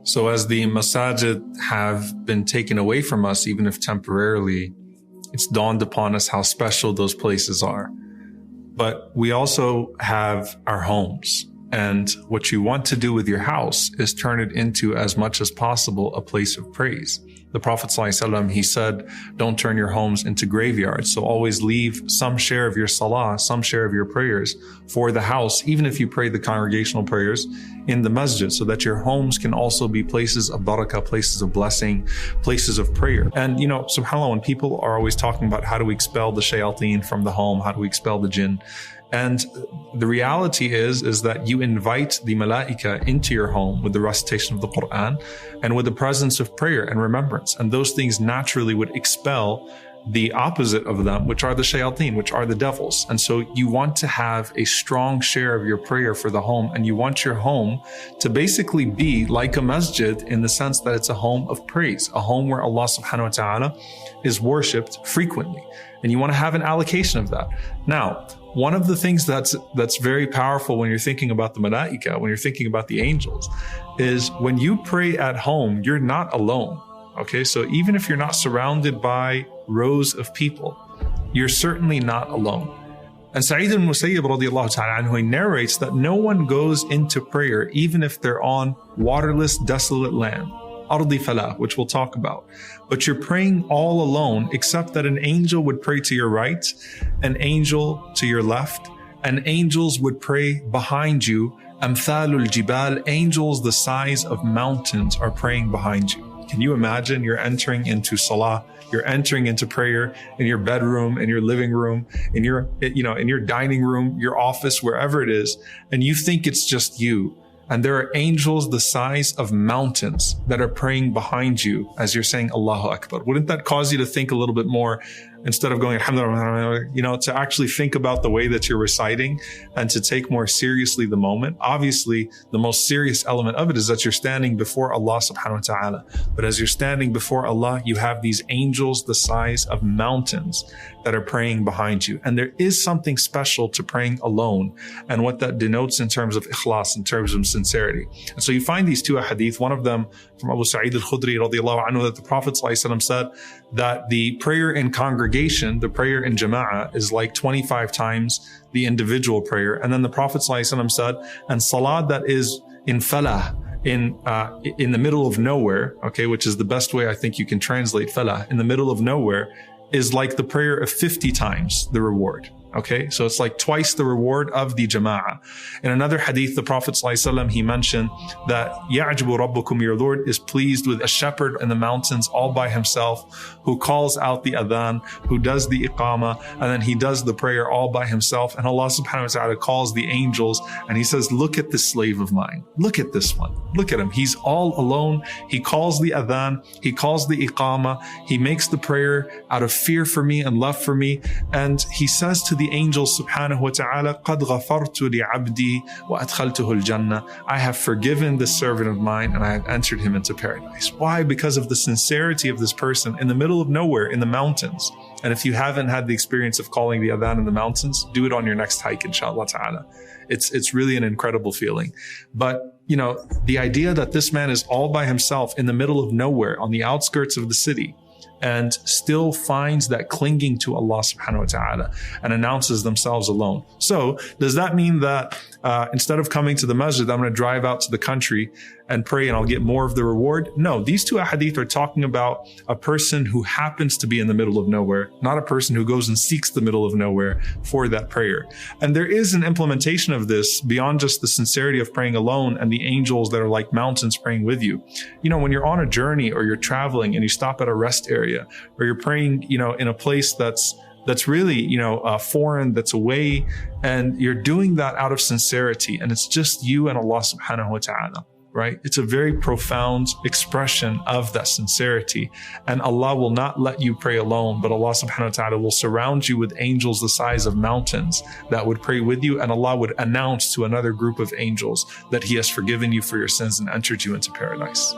So as the masajid have been taken away from us, even if temporarily, it's dawned upon us how special those places are. But we also have our homes. And what you want to do with your house is turn it into, as much as possible, a place of praise. The Prophet ﷺ, he said, don't turn your homes into graveyards. So always leave some share of your salah, some share of your prayers for the house, even if you pray the congregational prayers in the masjid, so that your homes can also be places of barakah, places of blessing, places of prayer. And subhanAllah, when people are always talking about how do we expel the shayateen from the home, how do we expel the jinn? And the reality is that you invite the malaika into your home with the recitation of the Quran and with the presence of prayer and remembrance. And those things naturally would expel the opposite of them, which are the shayateen, which are the devils. And so you want to have a strong share of your prayer for the home, and you want your home to basically be like a masjid in the sense that it's a home of praise, a home where Allah subhanahu wa ta'ala is worshipped frequently. And you want to have an allocation of that. Now, one of the things that's very powerful when you're thinking about the malaika, when you're thinking about the angels, is when you pray at home, you're not alone. Okay, so even if you're not surrounded by rows of people, you're certainly not alone. And Sa'id al-Musayyib radiallahu ta'ala anhu, he narrates that no one goes into prayer even if they're on waterless, desolate land, ardi falah, which we'll talk about. But you're praying all alone, except that an angel would pray to your right, an angel to your left, and angels would pray behind you. Amthalul jibal, angels the size of mountains are praying behind you. Can you imagine? You're entering into salah, you're entering into prayer in your bedroom, in your living room, in your dining room, your office, wherever it is, and you think it's just you. And there are angels the size of mountains that are praying behind you as you're saying Allahu Akbar. Wouldn't that cause you to think a little bit more, instead of going alhamdulillah, to actually think about the way that you're reciting and to take more seriously the moment? Obviously, the most serious element of it is that you're standing before Allah subhanahu wa ta'ala. But as you're standing before Allah, you have these angels the size of mountains that are praying behind you. And there is something special to praying alone and what that denotes in terms of ikhlas, in terms of sincerity. And so you find these two hadith, one of them from Abu Sa'id al-Khudri radiallahu anhu, that the Prophet ﷺ said that the prayer in congregation, the prayer in jama'ah, is like 25 times the individual prayer. And then the Prophet ﷺ said, and salat that is in falah, in the middle of nowhere, okay, which is the best way I think you can translate falah, in the middle of nowhere, is like the prayer of 50 times the reward. Okay, so it's like twice the reward of the jama'ah. In another hadith, the Prophet ﷺ, he mentioned that يَعْجِبُ رَبُّكُمْ, your Lord is pleased with a shepherd in the mountains all by himself, who calls out the adhan, who does the iqamah, and then he does the prayer all by himself. And Allah subhanahu wa ta'ala calls the angels and he says, look at this slave of mine. Look at this one. Look at him. He's all alone. He calls the adhan. He calls the iqamah. He makes the prayer out of fear for me and love for me. And he says to the angels subhanahu wa ta'ala, قَدْ غَفَرْتُ لِعَبْدِي وَأَدْخَلْتُهُ الْجَنَّةِ, I have forgiven this servant of mine and I have entered him into paradise. Why? Because of the sincerity of this person in the middle of nowhere in the mountains. And if you haven't had the experience of calling the adhan in the mountains, do it on your next hike, inshallah ta'ala. It's really an incredible feeling. But the idea that this man is all by himself in the middle of nowhere on the outskirts of the city, and still finds that clinging to Allah subhanahu wa ta'ala and announces themselves alone. So does that mean that instead of coming to the masjid, I'm going to drive out to the country and pray and I'll get more of the reward? No, these two hadith are talking about a person who happens to be in the middle of nowhere, not a person who goes and seeks the middle of nowhere for that prayer. And there is an implementation of this beyond just the sincerity of praying alone and the angels that are like mountains praying with you. When you're on a journey or you're traveling and you stop at a rest area, or you're praying, in a place that's really, foreign, that's away, and you're doing that out of sincerity, and it's just you and Allah subhanahu wa ta'ala, right? It's a very profound expression of that sincerity. And Allah will not let you pray alone, but Allah subhanahu wa ta'ala will surround you with angels the size of mountains that would pray with you, and Allah would announce to another group of angels that He has forgiven you for your sins and entered you into paradise.